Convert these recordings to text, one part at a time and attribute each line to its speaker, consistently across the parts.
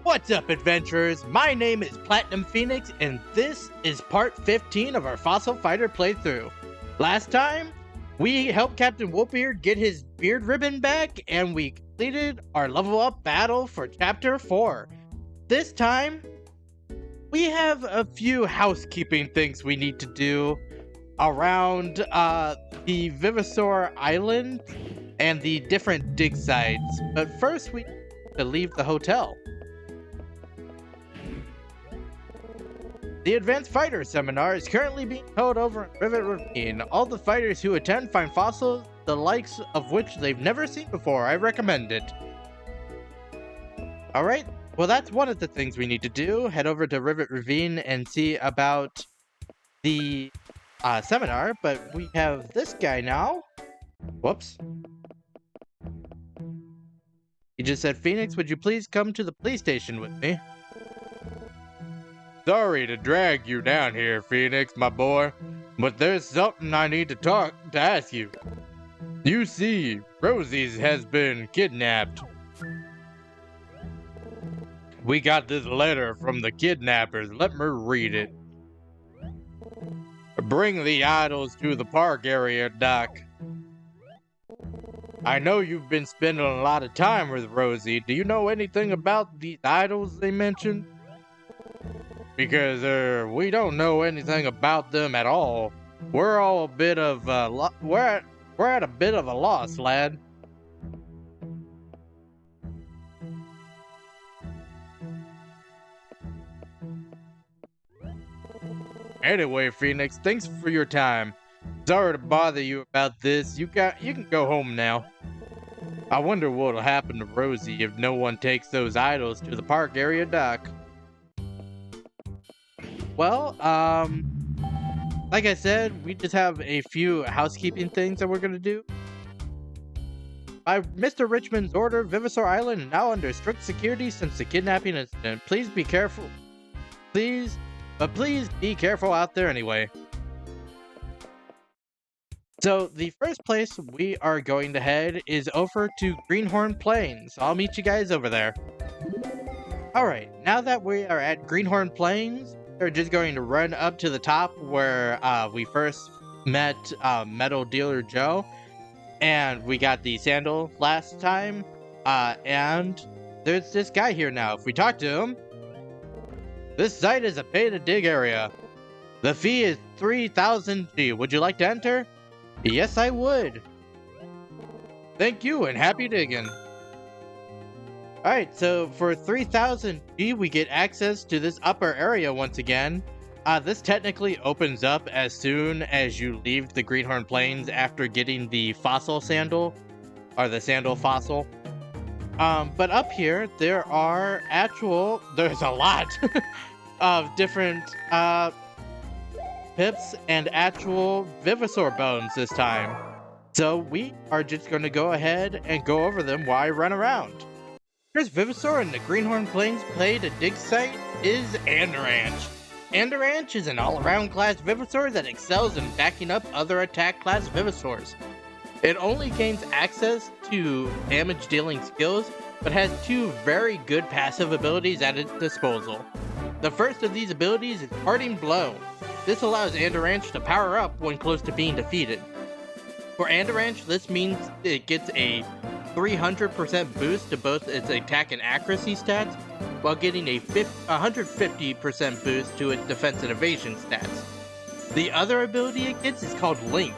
Speaker 1: What's up, adventurers? My name is Platinum Phoenix, and this is part 15 of our Fossil Fighter playthrough. Last time, we helped Captain Wolfbeard get his beard ribbon back, and we completed our level up battle for Chapter 4. This time, we have a few housekeeping things we need to do around the Vivosaur Island and the different dig sites. But first, we need to leave the hotel. The Advanced Fighter Seminar is currently being held over in Rivet Ravine. All the fighters who attend find fossils, the likes of which they've never seen before. I recommend it. Alright, well that's one of the things we need to do. Head over to Rivet Ravine and see about the seminar, but we have this guy now. Whoops. He just said, Phoenix, would you please come to the police station with me? Sorry to drag you down here, Phoenix, my boy, but there's something I need to ask you. You see, Rosie has been kidnapped. We got this letter from the kidnappers. Let me read it. Bring the idols to the park area, Doc. I know you've been spending a lot of time with Rosie. Do you know anything about these idols they mentioned? Because we don't know anything about them at all. We're all a bit of we're at a bit of a loss, lad. Anyway, Phoenix, thanks for your time. Sorry to bother you about this. You can go home now. I wonder what'll happen to Rosie if no one takes those idols to the park area, Doc. Well, like I said, we just have a few housekeeping things that we're gonna do. By Mr. Richmond's order, Vivosaur Island is now under strict security since the kidnapping incident. Please be careful. Please be careful out there anyway. So, the first place we are going to head is over to Greenhorn Plains. I'll meet you guys over there. Alright, now that we are at Greenhorn Plains, we're just going to run up to the top where we first met Metal Dealer Joe, and we got the sandal last time, and there's this guy here now. If we talk to him, this site is a pay-to-dig area. The fee is 3,000 G. Would you like to enter? Yes, I would. Thank you, and happy digging. Alright, so for 3,000 G, we get access to this upper area once again. This technically opens up as soon as you leave the Greenhorn Plains after getting the fossil sandal, or the sandal fossil. But up here, there's a lot of different pips and actual Vivosaur bones this time. So we are just going to go ahead and go over them while I run around. First Vivosaur in the Greenhorn Plains play-to-dig site is Andoranch. Andoranch is an all-around class Vivosaur that excels in backing up other attack class Vivosaurs. It only gains access to damage-dealing skills, but has two very good passive abilities at its disposal. The first of these abilities is Parting Blow. This allows Andoranch to power up when close to being defeated. For Andoranch, this means it gets a 300% boost to both its attack and accuracy stats, while getting a 150% boost to its defense and evasion stats. The other ability it gets is called Link.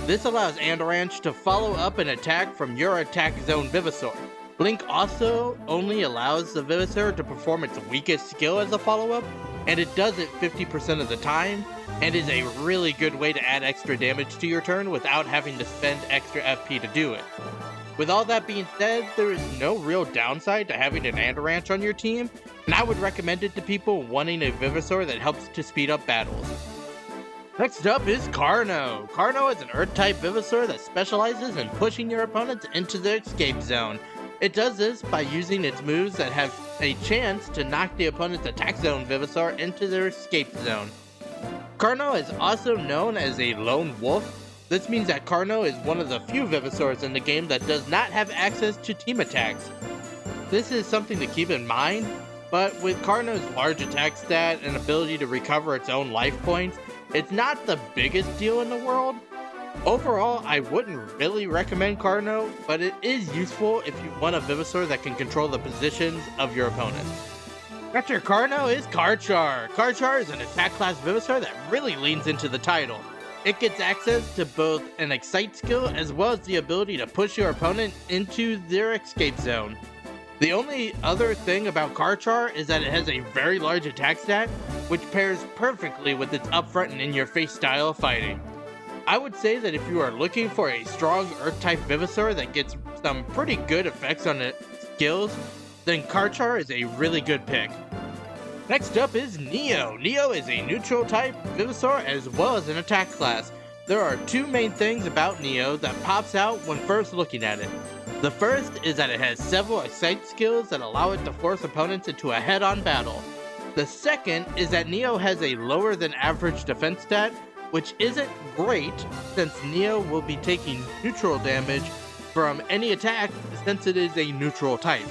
Speaker 1: This allows Andoranch to follow up an attack from your attack zone Vivosaur. Link also only allows the Vivosaur to perform its weakest skill as a follow-up, and it does it 50% of the time, and is a really good way to add extra damage to your turn without having to spend extra FP to do it. With all that being said, there is no real downside to having an Andoranch on your team, and I would recommend it to people wanting a Vivosaur that helps to speed up battles. Next up is Carno. Carno is an Earth-type Vivosaur that specializes in pushing your opponents into their escape zone. It does this by using its moves that have a chance to knock the opponent's attack zone Vivosaur into their escape zone. Carno is also known as a lone wolf. This means that Carno is one of the few Vivosaurs in the game that does not have access to team attacks. This is something to keep in mind, but with Carno's large attack stat and ability to recover its own life points, it's not the biggest deal in the world. Overall, I wouldn't really recommend Carno, but it is useful if you want a Vivosaur that can control the positions of your opponents. After Carno is Karchar. Karchar is an attack class Vivosaur that really leans into the title. It gets access to both an Excite skill as well as the ability to push your opponent into their escape zone. The only other thing about Karchar is that it has a very large attack stat, which pairs perfectly with its upfront and in-your-face style of fighting. I would say that if you are looking for a strong Earth-type Vivosaur that gets some pretty good effects on its skills, then Karchar is a really good pick. Next up is Neo. Neo is a neutral-type Vivosaur as well as an attack class. There are two main things about Neo that pops out when first looking at it. The first is that it has several Excite skills that allow it to force opponents into a head-on battle. The second is that Neo has a lower than average defense stat, which isn't great since Neo will be taking neutral damage from any attack since it is a neutral type.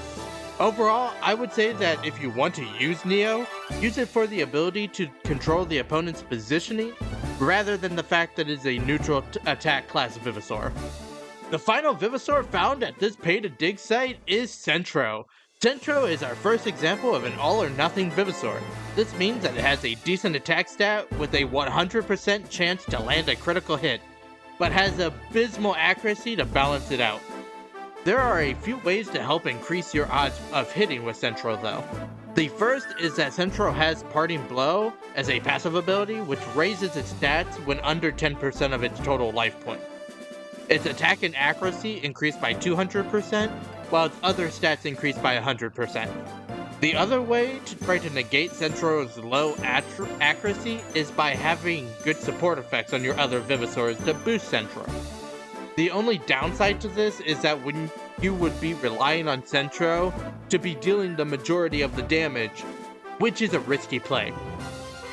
Speaker 1: Overall, I would say that if you want to use Neo, use it for the ability to control the opponent's positioning rather than the fact that it is a neutral attack class Vivosaur. The final Vivosaur found at this pay-to-dig site is Centro. Centro is our first example of an all-or-nothing Vivosaur. This means that it has a decent attack stat with a 100% chance to land a critical hit, but has abysmal accuracy to balance it out. There are a few ways to help increase your odds of hitting with Centro though. The first is that Centro has Parting Blow as a passive ability which raises its stats when under 10% of its total life points. Its attack and accuracy increase by 200%, while its other stats increase by 100%. The other way to try to negate Centro's low accuracy is by having good support effects on your other Vivosaurs to boost Centro. The only downside to this is that when you would be relying on Centro to be dealing the majority of the damage, which is a risky play.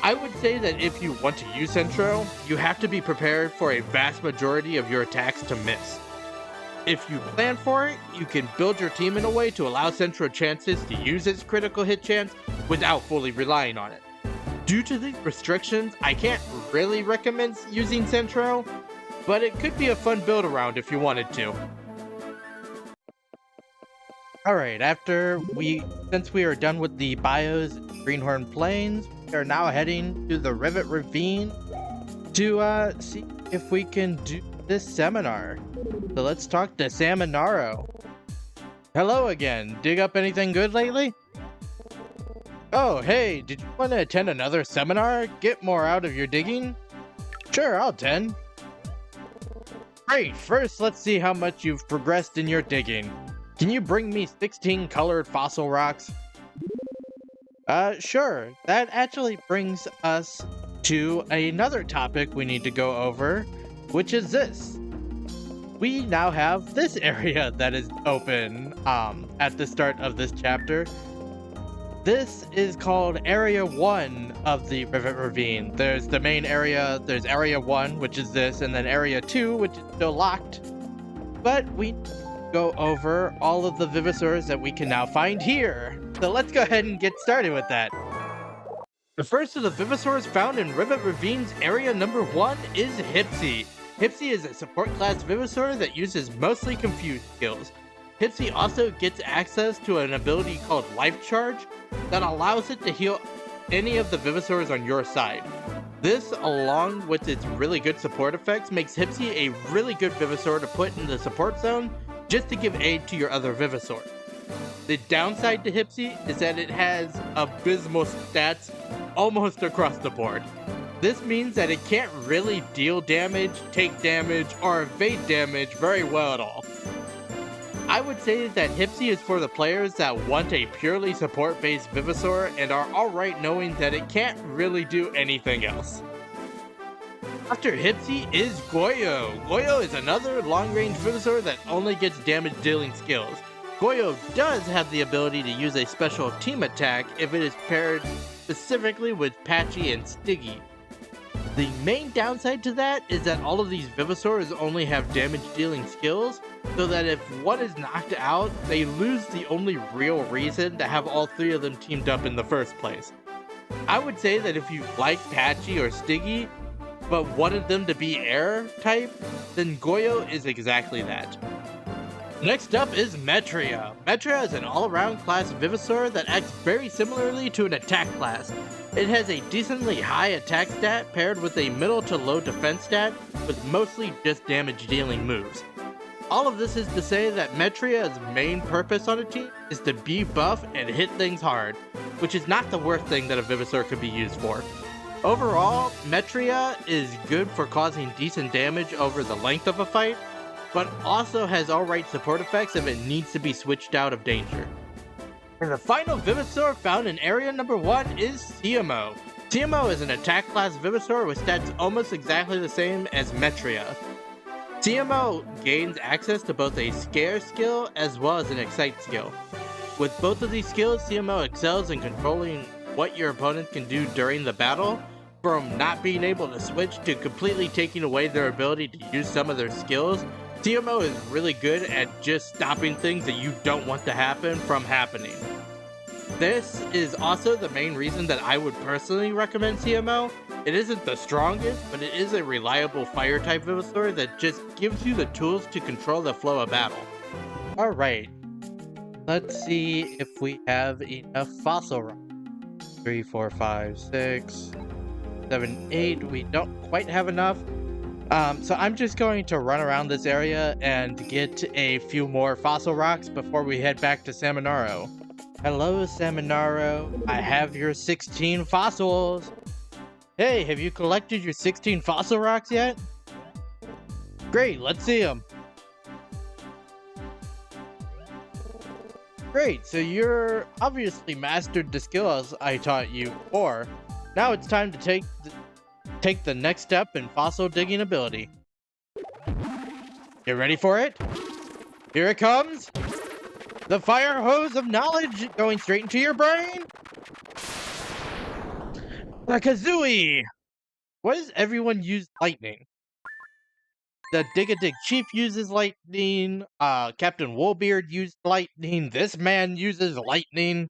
Speaker 1: I would say that if you want to use Centro, you have to be prepared for a vast majority of your attacks to miss. If you plan for it, you can build your team in a way to allow Centro chances to use its critical hit chance without fully relying on it. Due to these restrictions, I can't really recommend using Centro, but it could be a fun build around if you wanted to. Alright, since we are done with the bios in Greenhorn Plains, we are now heading to the Rivet Ravine to see if we can do this seminar. So let's talk to Samonaro. Hello again. Dig up anything good lately? Oh, hey, did you want to attend another seminar? Get more out of your digging? Sure, I'll attend. Great, first let's see how much you've progressed in your digging. Can you bring me 16 colored fossil rocks? Sure. That actually brings us to another topic we need to go over, which is this. We now have this area that is open at the start of this chapter. This is called Area 1 of the Rivet Ravine. There's the main area, there's Area 1, which is this, and then Area 2, which is still locked. But we go over all of the Vivosaurs that we can now find here. So let's go ahead and get started with that. The first of the Vivosaurs found in Rivet Ravine's Area number 1 is Hipsy. Hipsy is a support class Vivosaur that uses mostly confused skills. Hipsy also gets access to an ability called Life Charge that allows it to heal any of the Vivosaurs on your side. This, along with its really good support effects, makes Hipsy a really good Vivosaur to put in the support zone just to give aid to your other Vivosaur. The downside to Hipsy is that it has abysmal stats almost across the board. This means that it can't really deal damage, take damage, or evade damage very well at all. I would say that Hipsy is for the players that want a purely support-based Vivosaur and are alright knowing that it can't really do anything else. After Hipsy is Goyo. Goyo is another long-range Vivosaur that only gets damage-dealing skills. Goyo does have the ability to use a special team attack if it is paired specifically with Patchy and Stiggy. The main downside to that is that all of these Vivosaurs only have damage dealing skills, so that if one is knocked out, they lose the only real reason to have all three of them teamed up in the first place. I would say that if you like Patchy or Stiggy, but wanted them to be air type, then Goyo is exactly that. Next up is Metria. Metria is an all-around class Vivosaur that acts very similarly to an attack class. It has a decently high attack stat paired with a middle to low defense stat with mostly just damage dealing moves. All of this is to say that Metria's main purpose on a team is to be buff and hit things hard, which is not the worst thing that a Vivosaur could be used for. Overall, Metria is good for causing decent damage over the length of a fight, but also has alright support effects if it needs to be switched out of danger. And the final Vivosaur found in area number 1 is CMO. CMO is an attack class Vivosaur with stats almost exactly the same as Metria. CMO gains access to both a Scare skill as well as an Excite skill. With both of these skills, CMO excels in controlling what your opponents can do during the battle, from not being able to switch to completely taking away their ability to use some of their skills. CMO is really good at just stopping things that you don't want to happen from happening. This is also the main reason that I would personally recommend CMO. It isn't the strongest, but it is a reliable fire type Vivosaur that just gives you the tools to control the flow of battle. Alright, let's see if we have enough fossil rocks. 3, 4, 5, 6, 7, 8. We don't quite have enough. So I'm just going to run around this area and get a few more fossil rocks before we head back to Saminaro. Hello, Saminaro. I have your 16 fossils. Hey, have you collected your 16 fossil rocks yet? Great, let's see them. Great, so you're obviously mastered the skills I taught you before. Now it's time to take the next step in fossil digging ability. You ready for it? Here it comes! The fire hose of knowledge going straight into your brain! The Kazooie! Why does everyone use lightning? The Dig-a-Dig Chief uses lightning, Captain Woolbeard used lightning, this man uses lightning.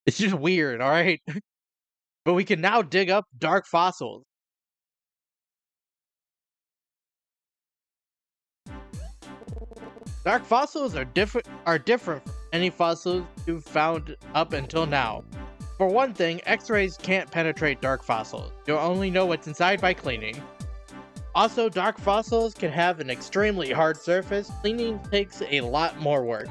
Speaker 1: It's just weird, alright? But we can now dig up dark fossils. Dark fossils are different from any fossils you've found up until now. For one thing, X-rays can't penetrate dark fossils. You'll only know what's inside by cleaning. Also, dark fossils can have an extremely hard surface. Cleaning takes a lot more work.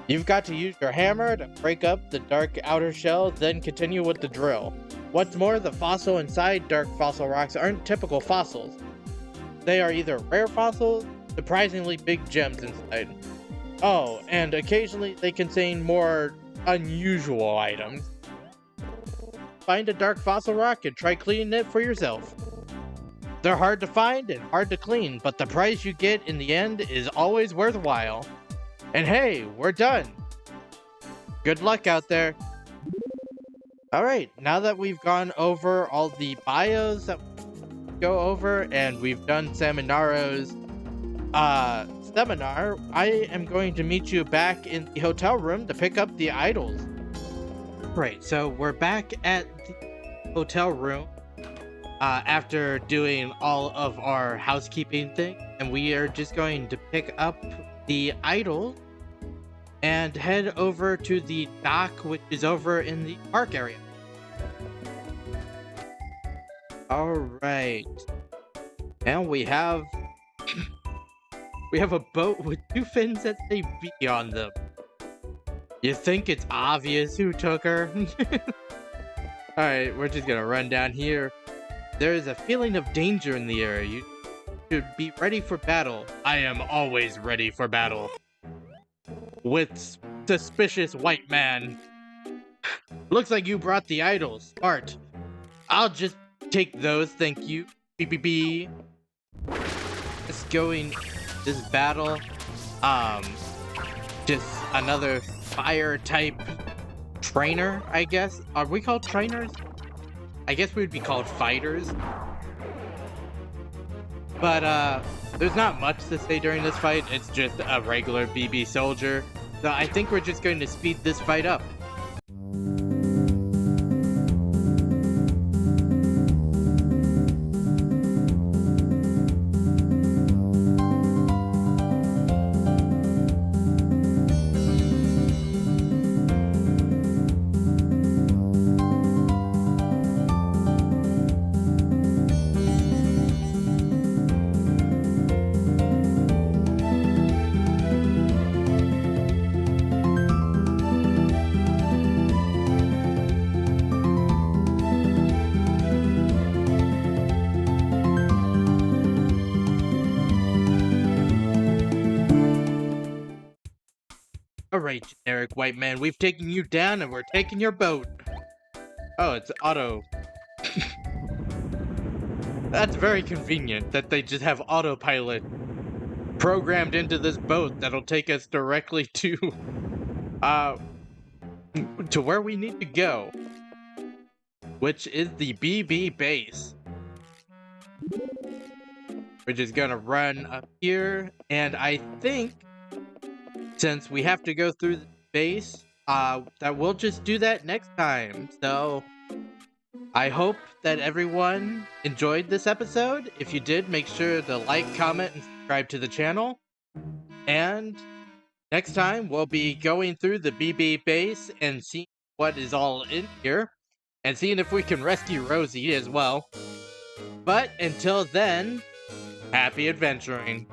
Speaker 1: You've got to use your hammer to break up the dark outer shell, then continue with the drill. What's more, the fossil inside dark fossil rocks aren't typical fossils. They are either rare fossils, surprisingly big gems inside. Oh, and occasionally they contain more unusual items. Find a dark fossil rock and try cleaning it for yourself. They're hard to find and hard to clean, but the prize you get in the end is always worthwhile. And hey, we're done! Good luck out there! Alright, now that we've gone over all the bios that we go over, and we've done Saminaro's seminar, I am going to meet you back in the hotel room to pick up the idols. Right, so we're back at the hotel room after doing all of our housekeeping thing, and we are just going to pick up the idol and head over to the dock, which is over in the park area. Alright. And we have a boat with 2 fins that say V on them. You think it's obvious who took her? Alright, we're just gonna run down here. There is a feeling of danger in the area. You should be ready for battle. I am always ready for battle. With suspicious white man. Looks like you brought the idols. Smart. I'll just take those, thank you. BBB. Let's go in this battle. Just another fire type trainer, I guess. Are we called trainers? I guess we'd be called fighters. But there's not much to say during this fight. It's just a regular BB soldier. So I think we're just going to speed this fight up. Alright, generic white man, we've taken you down and we're taking your boat. Oh, it's auto. That's very convenient that they just have autopilot programmed into this boat that'll take us directly to where we need to go, which is the BB base. We're just gonna run up here, and I think since we have to go through the base, that we'll just do that next time. So I hope that everyone enjoyed this episode. If you did, make sure to like, comment, and subscribe to the channel. And next time, we'll be going through the BB base and seeing what is all in here, and seeing if we can rescue Rosie as well. But until then, happy adventuring.